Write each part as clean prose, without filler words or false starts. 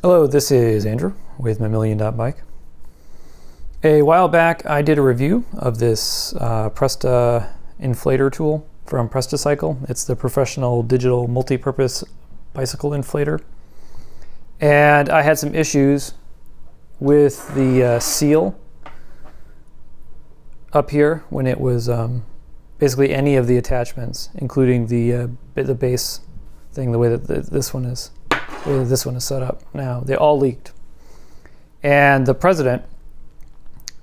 Hello, this is Andrew with my $1,000,000 Bike. A while back I did a review of this Presta inflator tool from Prestacycle. It's the professional digital multi-purpose bicycle inflator. And I had some issues with the seal up here when it was basically any of the attachments, including the base thing, the way that this one is set up now. They all leaked. And the president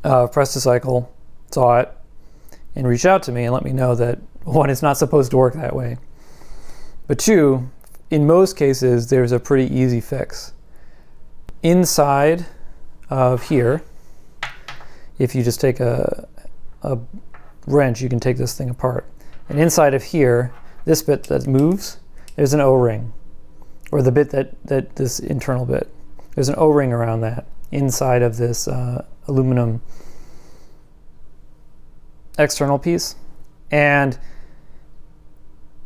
of Prestacycle saw it and reached out to me and let me know that, one, it's not supposed to work that way. But two, in most cases, there's a pretty easy fix. Inside of here, if you just take a wrench, you can take this thing apart. And inside of here, this bit that moves, there's an O-ring. Or the bit this internal bit. There's an O-ring around that inside of this aluminum external piece. And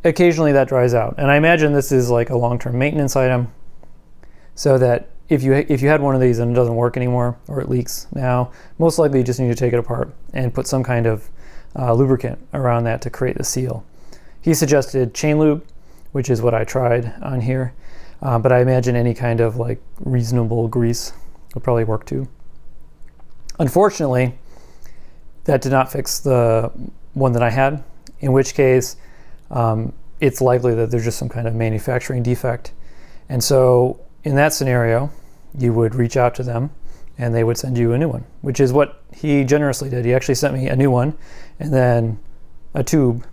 occasionally that dries out. And I imagine this is like a long-term maintenance item, so that if you had one of these and it doesn't work anymore, or it leaks now, most likely you just need to take it apart and put some kind of lubricant around that to create the seal. He suggested chain lube, which is what I tried on here. But I imagine any kind of like reasonable grease would probably work too. Unfortunately, that did not fix the one that I had, in which case it's likely that there's just some kind of manufacturing defect. And so in that scenario, you would reach out to them and they would send you a new one, which is what he generously did. He actually sent me a new one and then a tube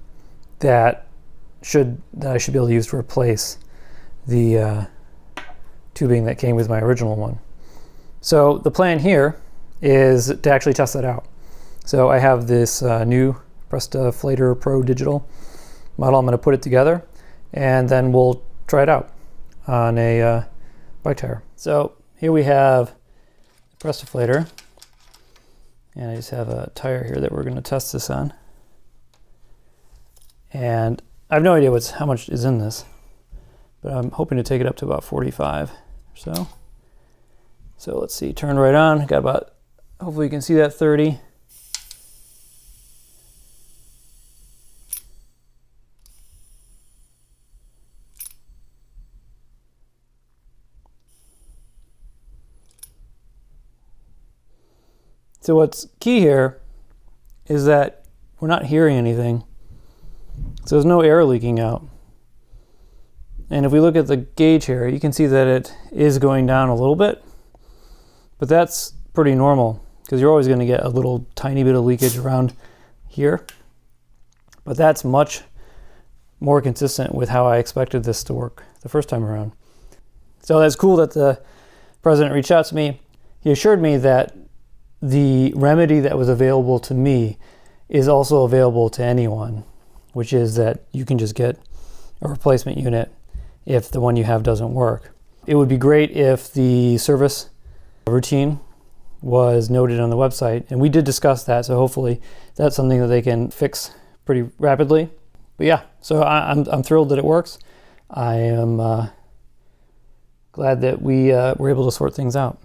that I should be able to use to replace the tubing that came with my original one. So the plan here is to actually test that out. So I have this new Prestaflator Pro Digital model. I'm going to put it together and then we'll try it out on a bike tire. So here we have the Prestaflator, and I just have a tire here that we're going to test this on. And I have no idea how much is in this, but I'm hoping to take it up to about 45 or so. So let's see, turn right on. Got about, hopefully you can see that, 30. So what's key here is that we're not hearing anything. So there's no air leaking out. And if we look at the gauge here, you can see that it is going down a little bit, but that's pretty normal because you're always going to get a little tiny bit of leakage around here. But that's much more consistent with how I expected this to work the first time around. So that's cool that the president reached out to me. He assured me that the remedy that was available to me is also available to anyone, which is that you can just get a replacement unit if the one you have doesn't work. It would be great if the service routine was noted on the website, and we did discuss that, so hopefully that's something that they can fix pretty rapidly. But yeah, so I'm thrilled that it works. I am glad that we were able to sort things out.